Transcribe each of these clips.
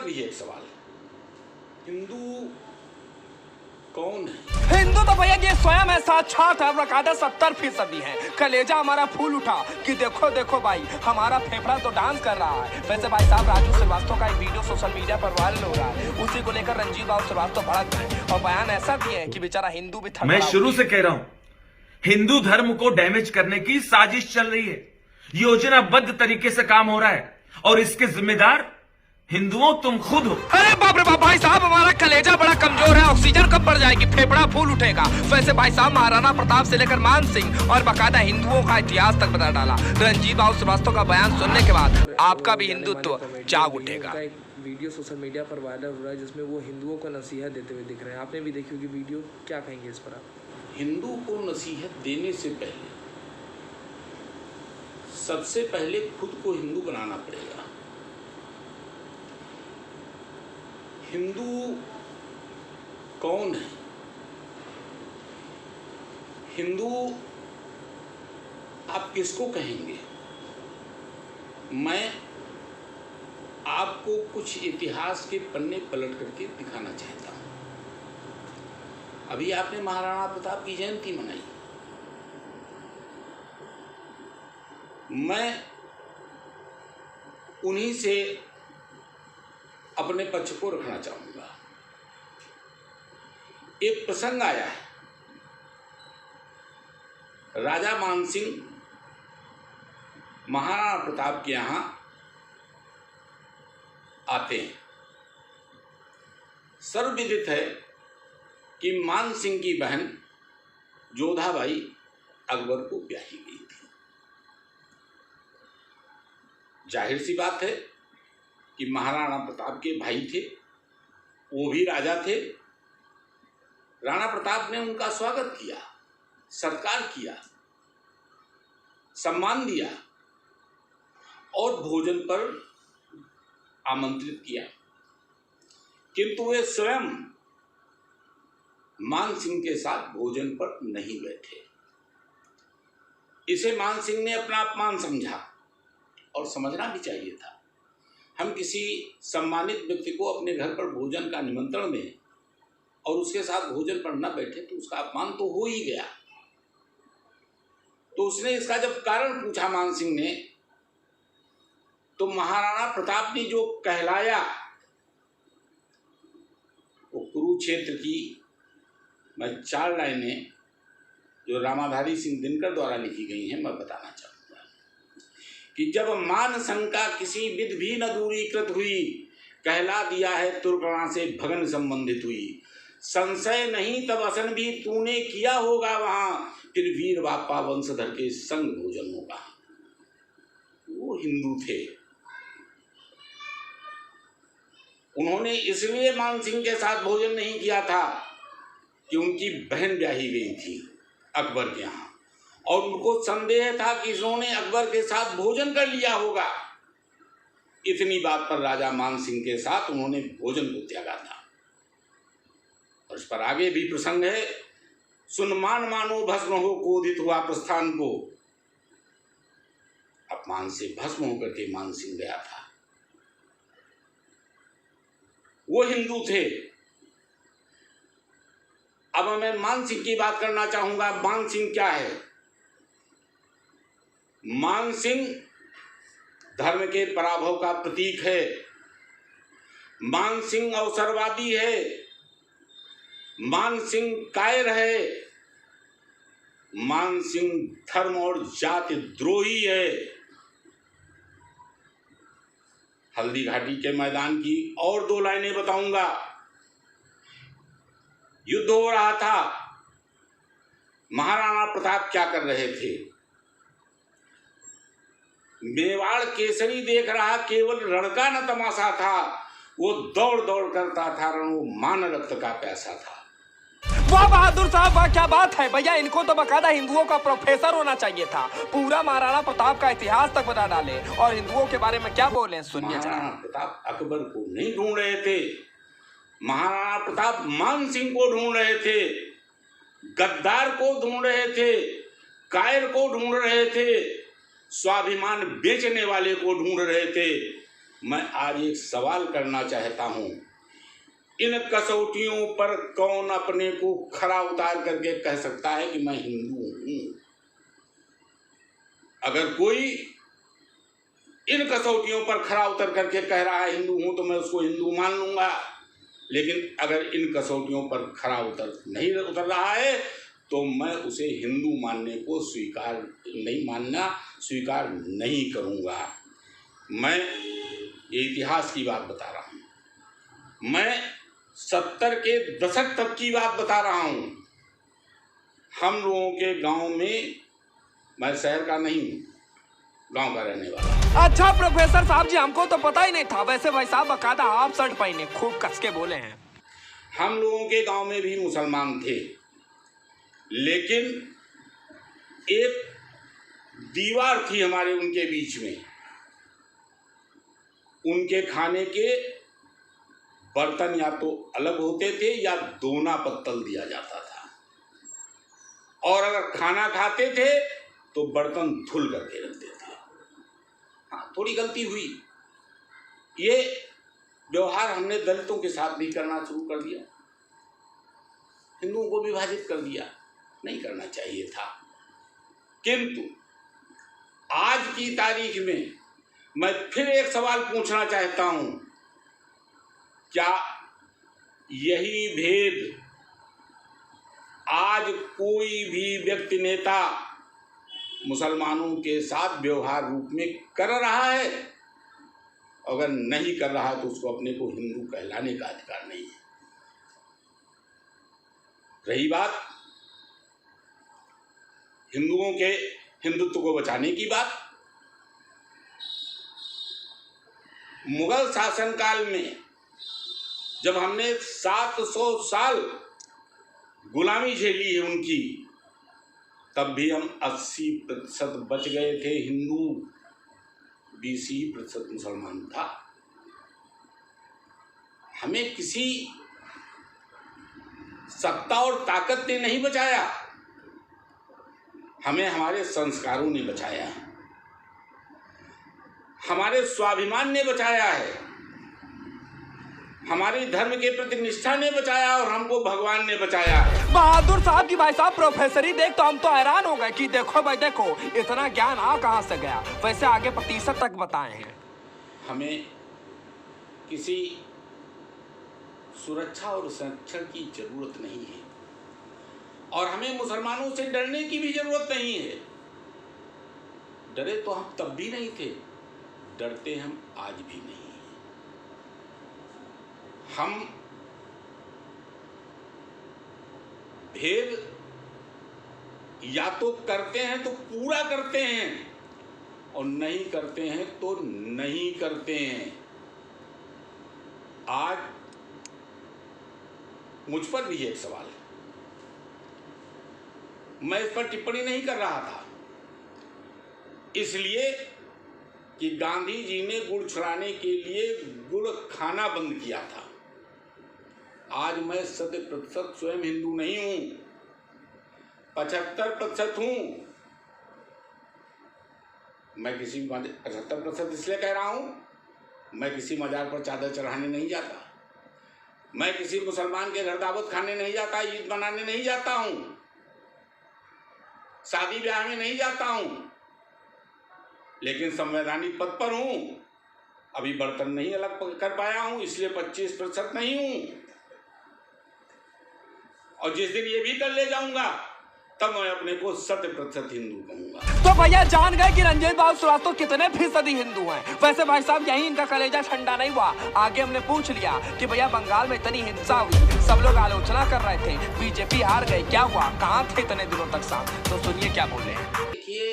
भी एक सवाल है, हिंदू कौन है? हिंदू तो भैया ये स्वयं है, साक्षात है, बकायदा 70% है। कलेजा हमारा फूल उठा कि देखो देखो भाई, हमारा फेफड़ा तो डांस कर रहा है। वैसे भाई साहब, राजू श्रीवास्तव का एक वीडियो सोशल मीडिया पर वायरल हो रहा है, उसी को लेकर रंजीत बाबू श्रीवास्तव भड़क गए और बयान ऐसा दिए हैं कि बेचारा हिंदू भी थक। मैं शुरू से कह रहा हूं, हिंदू धर्म को डैमेज करने की साजिश चल रही है। योजनाबद्ध तरीके से काम हो रहा है और इसके जिम्मेदार हिंदुओं तुम खुद हो। अरे बाप रे बाप, भाई साहब हमारा कलेजा बड़ा कमजोर है, ऑक्सीजन कब बढ़ जाएगी, फेफड़ा फूल उठेगा। वैसे भाई साहब, महाराणा प्रताप से लेकर मान सिंह और बकायदा हिंदुओं का इतिहास तक बता डाला। रंजीत बाबू श्रीवास्तव का बयान सुनने के बाद आपका भी हिंदुत्व जाग उठेगा। एक वीडियो सोशल मीडिया पर वायरल हो रहा है जिसमें वो हिंदुओं को नसीहत देते हुए दिख रहे हैं। आपने भी देखी होगी वीडियो, क्या कहेंगे इस पर आप? हिंदू को नसीहत देने से पहले सबसे पहले खुद को हिंदू बनाना पड़ेगा। हिंदू कौन है? हिंदू आप किसको कहेंगे? मैं आपको कुछ इतिहास के पन्ने पलट करके दिखाना चाहता हूं। अभी आपने महाराणा प्रताप की जयंती मनाई। मैं उन्हीं से अपने पक्ष को रखना चाहूंगा। एक प्रसंग आया है, राजा मानसिंह महाराणा प्रताप के यहां आते हैं। सर्वविदित है कि मानसिंह की बहन जोधाबाई अकबर को ब्याही गई थी। जाहिर सी बात है कि महाराणा प्रताप के भाई थे, वो भी राजा थे। राणा प्रताप ने उनका स्वागत किया, सत्कार किया, सम्मान दिया और भोजन पर आमंत्रित किया, किंतु वे स्वयं मान सिंह के साथ भोजन पर नहीं बैठे। इसे मान सिंह ने अपना अपमान समझा और समझना भी चाहिए था। हम किसी सम्मानित व्यक्ति को अपने घर पर भोजन का निमंत्रण दें और उसके साथ भोजन पर न बैठे तो उसका अपमान तो हो ही गया। तो उसने इसका जब कारण पूछा मान सिंह ने, तो महाराणा प्रताप ने जो कहलाया वो कुरुक्षेत्र की मैं 4 लाइनें जो रामाधारी सिंह दिनकर द्वारा लिखी गई हैं मैं बताना चाहूँगा कि जब मान शंका किसी विध भी न दूरीकृत हुई, कहला दिया है तुर्कणा से भगन संबंधित हुई। संशय नहीं तब असन भी तूने किया होगा वहां, फिर वीर बापा वंशधर के संग भोजन होगा। वो हिंदू थे। उन्होंने इसलिए मान सिंह के साथ भोजन नहीं किया था कि उनकी बहन ब्याही गई थी अकबर के यहाँ और उनको संदेह था कि इन्होंने अकबर के साथ भोजन कर लिया होगा। इतनी बात पर राजा मान सिंह के साथ उन्होंने भोजन को त्यागा था। और इस पर आगे भी प्रसंग है, सुन मान मानो भस्म हो क्रोधित हुआ प्रस्थान को। अपमान से भस्म होकर के मान सिंह गया था। वो हिंदू थे। अब मैं मान सिंह की बात करना चाहूंगा। मान सिंह क्या है? मान सिंह धर्म के पराभव का प्रतीक है। मान सिंह अवसरवादी है। मान सिंह कायर है। मान सिंह धर्म और जाति द्रोही है। हल्दी घाटी के मैदान की और 2 लाइनें बताऊंगा। युद्ध हो रहा था, महाराणा प्रताप क्या कर रहे थे? मेवाड़ केसरी देख रहा, केवल रण का न तमाशा था, वो दौड़ दौड़ करता था, रणो मान रक्त का प्यासा था। वाह बहादुर साहब, वाह क्या बात है भैया। इनको तो बकायदा हिंदुओं का प्रोफेसर होना चाहिए था। पूरा महाराणा प्रताप का इतिहास तक बता डाले और हिंदुओं के बारे में क्या बोले सुनिए। महाराणा प्रताप अकबर को नहीं ढूंढ रहे थे, महाराणा प्रताप मान सिंह को ढूंढ रहे थे, गद्दार को ढूंढ रहे थे, कायर को ढूंढ रहे थे, स्वाभिमान बेचने वाले को ढूंढ रहे थे। मैं आज एक सवाल करना चाहता हूं, इन कसौटियों पर कौन अपने को खरा उतार करके कह सकता है कि मैं हिंदू हूं? अगर कोई इन कसौटियों पर खरा उतर करके कह रहा है हिंदू हूं तो मैं उसको हिंदू मान लूंगा, लेकिन अगर इन कसौटियों पर खरा नहीं उतर रहा है तो मैं उसे हिंदू मानने को स्वीकार नहीं करूंगा। मैं ये इतिहास की बात बता रहा हूं, मैं 70 के दशक तक की बात बता रहा हूं। हम लोगों के गांव में, मैं शहर का नहीं हूं, गांव का रहने वाला। अच्छा प्रोफेसर साहब जी, हमको तो पता ही नहीं था। वैसे भाई साहब बकायदा आप शर्ट पहने खूब कस के बोले हैं। हम लोगों के गांव में भी मुसलमान थे, लेकिन एक दीवार थी हमारे उनके बीच में। उनके खाने के बर्तन या तो अलग होते थे या दोना पत्तल दिया जाता था, और अगर खाना खाते थे तो बर्तन धुल करके रखते थे। हाँ, थोड़ी गलती हुई। ये व्यवहार हमने दलितों के साथ भी करना शुरू कर दिया, हिंदुओं को विभाजित कर दिया। नहीं करना चाहिए था। किंतु आज की तारीख में मैं फिर एक सवाल पूछना चाहता हूं, क्या यही भेद आज कोई भी व्यक्ति नेता मुसलमानों के साथ व्यवहार रूप में कर रहा है? अगर नहीं कर रहा है तो उसको अपने को हिंदू कहलाने का अधिकार नहीं है। रही बात हिंदुओं के हिंदुत्व को बचाने की बात, मुगल शासनकाल में जब हमने 700 साल गुलामी झेली है उनकी, तब भी हम 80% बच गए थे हिंदू, 20% मुसलमान था। हमें किसी सत्ता और ताकत ने नहीं बचाया, हमें हमारे संस्कारों ने बचाया है, हमारे स्वाभिमान ने बचाया है, हमारी धर्म के प्रति निष्ठा ने बचाया, और हमको भगवान ने बचाया है। बहादुर साहब की भाई साहब प्रोफेसरी देख तो हम तो हैरान हो गए कि देखो भाई देखो, इतना ज्ञान आ कहां से गया। वैसे आगे प्रतिशत तक बताए हैं। हमें किसी सुरक्षा और संरक्षण की जरूरत नहीं है, और हमें मुसलमानों से डरने की भी जरूरत नहीं है। डरे तो हम तब भी नहीं थे, डरते हम आज भी नहीं हैं। हम भेद या तो करते हैं तो पूरा करते हैं, और नहीं करते हैं तो नहीं करते हैं। आज मुझ पर भी एक सवाल है, मैं इस पर टिप्पणी नहीं कर रहा था, इसलिए कि गांधी जी ने गुड़ छुड़ाने के लिए गुड़ खाना बंद किया था। आज मैं 100% स्वयं हिंदू नहीं हूं, 75% हूं। मैं किसी 75% इसलिए कह रहा हूं, मैं किसी मजार पर चादर चढ़ाने नहीं जाता, मैं किसी मुसलमान के घर दावत खाने नहीं जाता, ईद मनाने नहीं जाता हूं, शादी ब्याह में नहीं जाता हूं, लेकिन संवैधानिक पद पर हूं। अभी बर्तन नहीं अलग कर पाया हूं, इसलिए 25% नहीं हूं, और जिस दिन ये भी कर ले जाऊंगा तब मैं अपने को 100% हिंदू कहूंगा। तो भैया जान गए कि रंजीत बाबू श्रीवास्तव कितने फीसदी हिंदू हैं। वैसे भाई साहब यही इनका कलेजा ठंडा नहीं हुआ। आगे हमने पूछ लिया कि भैया बंगाल में इतनी हिंसा हुई, सब लोग आलोचना कर रहे थे, बीजेपी हार गई, क्या हुआ, कहाँ थे इतने दिनों तक साथ? तो सुनिए क्या बोले। देखिए,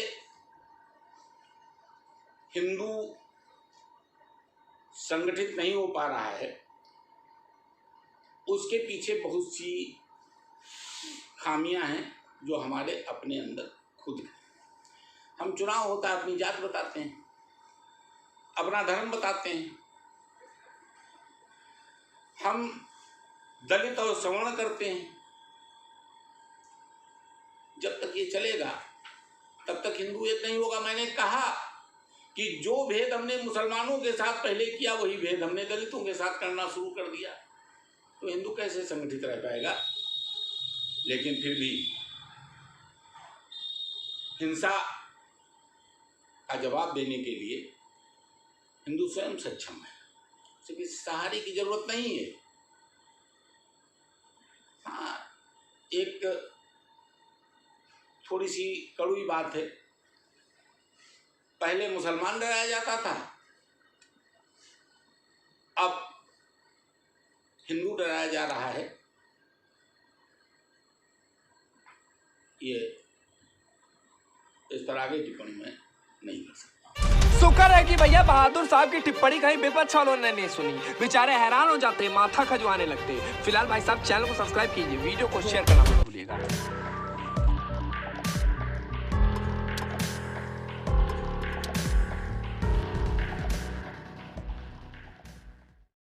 हिंदू संगठित नहीं हो पा रहा है, उसके पीछे बहुत सी खामियां हैं जो हमारे अपने अंदर खुद हैं। हम चुनाव होता है अपनी जात बताते हैं, अपना धर्म बताते हैं, हम दलित और सवर्ण करते हैं। जब तक ये चलेगा तब तक हिंदू एक नहीं होगा। मैंने कहा कि जो भेद हमने मुसलमानों के साथ पहले किया वही भेद हमने दलितों के साथ करना शुरू कर दिया, तो हिंदू कैसे संगठित रह पाएगा। लेकिन फिर भी हिंसा का जवाब देने के लिए हिंदू स्वयं सक्षम है, उसे किसी सहारे की जरूरत नहीं है। हाँ, एक थोड़ी सी कड़वी बात है, पहले मुसलमान डराया जाता था, अब हिंदू डराया जा रहा है। ये इस तरह की टिप्पणी मैं नहीं कर सकता। शुक्र है कि भैया बहादुर साहब की टिप्पणी कहीं विपक्ष वालों ने नहीं सुनी, बेचारे हैरान हो जाते, माथा खजुआने लगते। फिलहाल भाई साहब चैनल को सब्सक्राइब कीजिए, वीडियो को शेयर करना मत भूलिएगा।